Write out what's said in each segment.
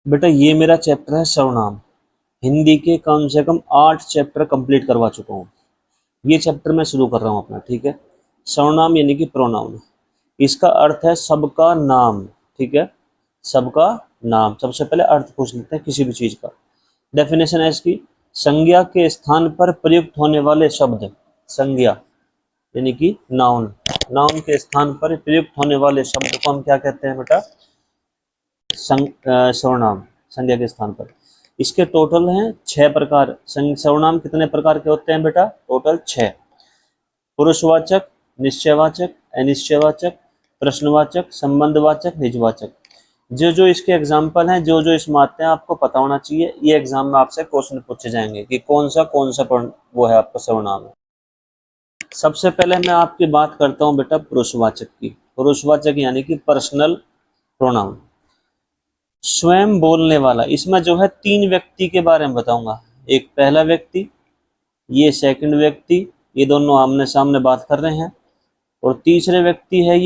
बेटा ये मेरा चैप्टर है सर्वनाम। हिंदी के कम से कम 8 चैप्टर कंप्लीट करवा चुका हूँ। ये चैप्टर मैं शुरू कर रहा हूँ अपना, ठीक है। सर्वनाम यानी कि प्रोनाउन। इसका अर्थ है सबका नाम, ठीक है। सबका नाम। सबसे पहले अर्थ पूछ लेते हैं किसी भी चीज का। डेफिनेशन है इसकी, संज्ञा के स्थान पर प्रयुक्त होने वाले शब्द। संज्ञा यानी कि नाउन। नाउन के स्थान पर प्रयुक्त होने वाले शब्द को हम क्या कहते हैं बेटा? सर्वनाम। संज्ञा के स्थान पर। इसके टोटल हैं 6 प्रकार। सर्वनाम कितने प्रकार के होते हैं बेटा? टोटल 6। पुरुषवाचक, निश्चयवाचक, अनिश्चयवाचक, प्रश्नवाचक, संबंधवाचक, निजवाचक। जो जो इसके एग्जाम्पल हैं, जो जो इसमें आते हैं, आपको पता होना चाहिए। ये एग्जाम में आपसे क्वेश्चन पूछे जाएंगे कि कौन सा वो है आपका सर्वनाम है। सबसे पहले मैं आपकी बात करता हूँ बेटा पुरुषवाचक की। पुरुषवाचक यानी कि पर्सनल प्रोनाउन। स्वयं बोलने वाला। इसमें जो है 3 व्यक्ति के बारे में बताऊंगा। एक पहला व्यक्ति, ये सेकंड व्यक्ति, ये दोनों आमने सामने बात कर रहे हैं। और तीसरे व्यक्ति है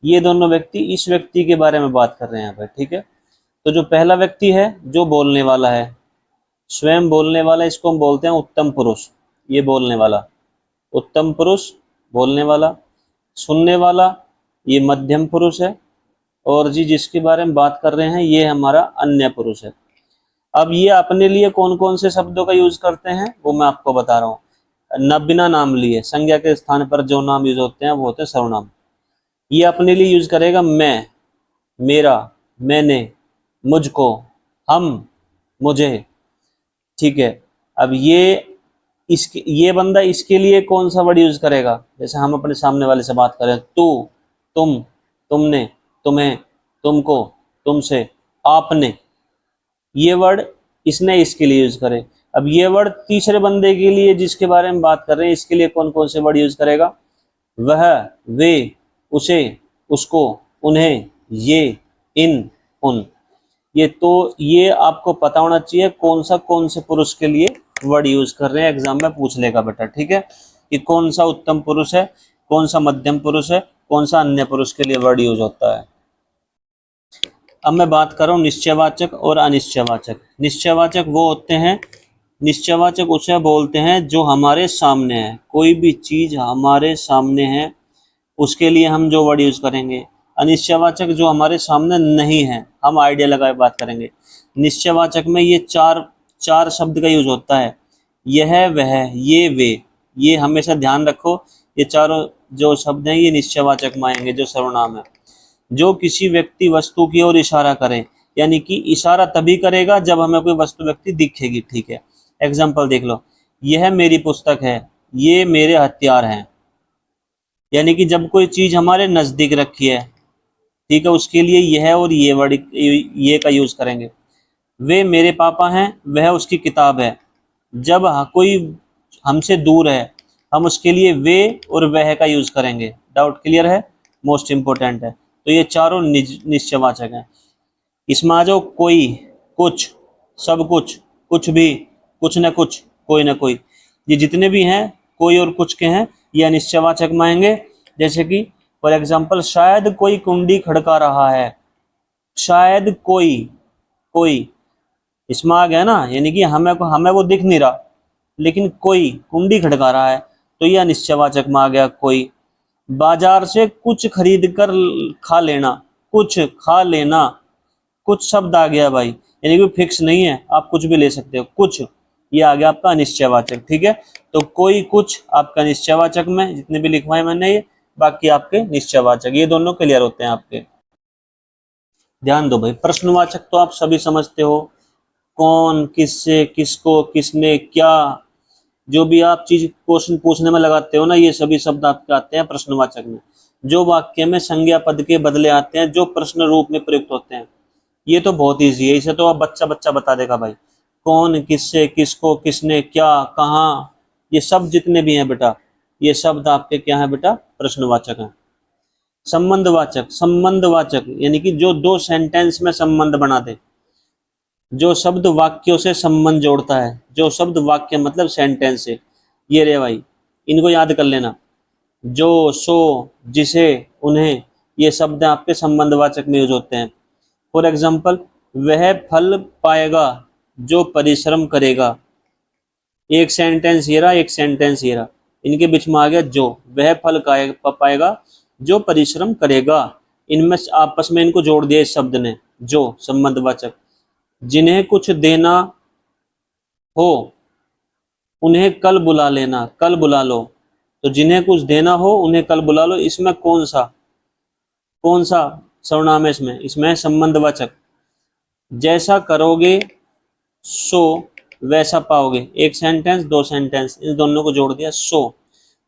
ये दोनों व्यक्ति इस व्यक्ति के बारे में बात कर रहे हैं यहाँ पर, ठीक है। तो जो पहला व्यक्ति है जो बोलने वाला है, स्वयं बोलने वाला, इसको हम बोलते हैं उत्तम पुरुष। ये बोलने वाला उत्तम पुरुष, बोलने वाला। सुनने वाला ये मध्यम पुरुष है। और जी जिसके बारे में बात कर रहे हैं ये हमारा अन्य पुरुष है। अब ये अपने लिए कौन कौन से शब्दों का यूज करते हैं वो मैं आपको बता रहा हूँ। न बिना नाम लिए संज्ञा के स्थान पर जो नाम यूज होते हैं वो होते हैं सर्वनाम। ये अपने लिए यूज करेगा मैं, मेरा, मैंने, मुझको, हम, मुझे, ठीक है। अब ये बंदा इसके लिए कौन सा वर्ड यूज करेगा? जैसे हम अपने सामने वाले से बात करें, तू, तुम, तुमने, तुम्हें, तुमको, तुमसे, आपने, ये वर्ड इसने इसके लिए यूज करे। अब ये वर्ड तीसरे बंदे के लिए जिसके बारे में बात कर रहे हैं इसके लिए कौन कौन से वर्ड यूज करेगा? वह, वे, उसे, उसको, उन्हें, ये, इन, उन। ये आपको पता होना चाहिए कौन से पुरुष के लिए वर्ड यूज कर रहे हैं। एग्जाम में पूछ लेगा बेटा, ठीक है, कि कौन सा उत्तम पुरुष है, कौन सा मध्यम पुरुष है, कौन सा अन्य पुरुष के लिए वर्ड यूज होता है। अब मैं बात कर रहा हूँ निश्चयवाचक और अनिश्चयवाचक। निश्चयवाचक वो होते हैं, निश्चयवाचक उसे बोलते हैं जो हमारे सामने है। कोई भी चीज हमारे सामने है उसके लिए हम जो वर्ड यूज करेंगे। अनिश्चयवाचक जो हमारे सामने नहीं है, हम आइडिया लगाए बात करेंगे। निश्चयवाचक में ये चार शब्द का यूज होता है। यह, वह, ये, वे। ये हमेशा ध्यान रखो, ये चारों जो शब्द हैं ये निश्चयवाचक में आएंगे जो सर्वनाम है। जो किसी व्यक्ति वस्तु की ओर इशारा करे, यानी कि इशारा तभी करेगा जब हमें कोई वस्तु व्यक्ति दिखेगी, ठीक है। एग्जाम्पल देख लो, यह मेरी पुस्तक है, ये मेरे हथियार हैं। यानी कि जब कोई चीज हमारे नजदीक रखी है, ठीक है, उसके लिए यह और ये वर्ड, ये का यूज करेंगे। वे मेरे पापा हैं, वह उसकी किताब है। जब कोई हमसे दूर है हम उसके लिए वे और वह का यूज करेंगे। डाउट क्लियर है? मोस्ट इंपोर्टेंट है। तो ये चारों निश्चयवाचक हैं। इसमें आ जाओ कोई, कुछ, सब कुछ, कुछ भी, कुछ न कुछ, कोई ना कोई। ये जितने भी हैं कोई और कुछ के हैं ये अनिश्चयवाचक में आएंगे। जैसे कि फॉर एग्जाम्पल, शायद कोई कुंडी खड़का रहा है। शायद कोई इसमें आ गया ना, यानी कि हमें वो दिख नहीं रहा लेकिन कोई कुंडी खड़का रहा है, तो ये अनिश्चयवाचक में आ गया कोई। बाजार से कुछ खरीद कर खा लेना, कुछ खा लेना, कुछ शब्द आ गया भाई, यानी कि फिक्स नहीं है, आप कुछ भी ले सकते हो। कुछ ये आ गया आपका अनिश्चयवाचक, ठीक है। तो कोई, कुछ आपका निश्चयवाचक में, जितने भी लिखवाए मैंने ये, बाकी आपके निश्चयवाचक। ये दोनों क्लियर होते हैं आपके। ध्यान दो भाई, प्रश्नवाचक तो आप सभी समझते हो, कौन, किससे, किसको, किसने, क्या। जो भी आप चीज क्वेश्चन पूछने में लगाते हो ना, ये सभी शब्द आपके आते हैं प्रश्नवाचक में। जो वाक्य में संज्ञा पद के बदले आते हैं, जो प्रश्न रूप में प्रयुक्त होते हैं। ये तो बहुत ईजी है, इसे तो आप बच्चा बच्चा बता देगा भाई। कौन, किससे, किसको, किसने, क्या, कहाँ, ये सब जितने भी हैं बेटा, ये शब्द आपके क्या है बेटा? प्रश्नवाचक हैं। संबंधवाचक यानी कि जो दो सेंटेंस में संबंध बना दे। जो शब्द वाक्यों से संबंध जोड़ता है, जो शब्द वाक्य मतलब सेंटेंस है। ये रे भाई, इनको याद कर लेना। जो, सो, जिसे, उन्हें, ये शब्द आपके संबंधवाचक में यूज होते हैं। फॉर एग्जाम्पल, वह फल पाएगा जो परिश्रम करेगा। एक सेंटेंस ये रहा, एक सेंटेंस ये रहा, इनके बीच में आ गया जो। वह फल पाएगा जो परिश्रम करेगा। इनमें आपस में इनको जोड़ दिया इस शब्द ने, जो संबंधवाचक। जिन्हें कुछ देना हो उन्हें कल बुला लेना, कल बुला लो। तो जिन्हें कुछ देना हो उन्हें कल बुला लो, इसमें कौन सा सर्वनाम है? इसमें है संबंधवाचक। जैसा करोगे सो वैसा पाओगे। एक सेंटेंस, दो सेंटेंस, इन दोनों को जोड़ दिया सो।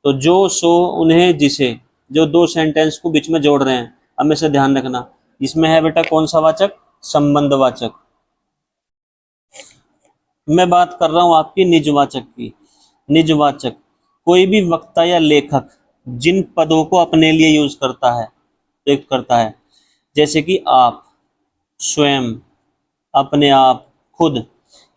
तो जो, सो, उन्हें, जिसे, जो दो सेंटेंस को बीच में जोड़ रहे हैं, हमेशा ध्यान रखना इसमें है बेटा कौन सा वाचक? संबंधवाचक। मैं बात कर रहा हूं आपकी निजवाचक की। निजवाचक कोई भी वक्ता या लेखक जिन पदों को अपने लिए यूज करता है, प्रयुक्त करता है, जैसे कि आप, स्वयं, अपने आप, खुद,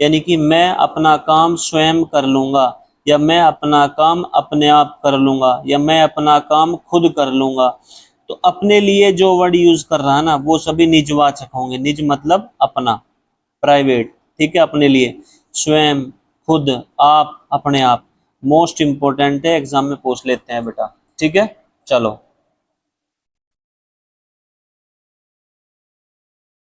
यानी कि मैं अपना काम स्वयं कर लूंगा, या मैं अपना काम अपने आप कर लूंगा, या मैं अपना काम खुद कर लूंगा। तो अपने लिए जो वर्ड यूज कर रहा है ना, वो सभी निजवाचक होंगे। निज मतलब अपना, प्राइवेट, ठीक है, अपने लिए, स्वयं, खुद, आप, अपने आप। मोस्ट इंपोर्टेंट है, एग्जाम में पूछ लेते हैं बेटा, ठीक है। चलो।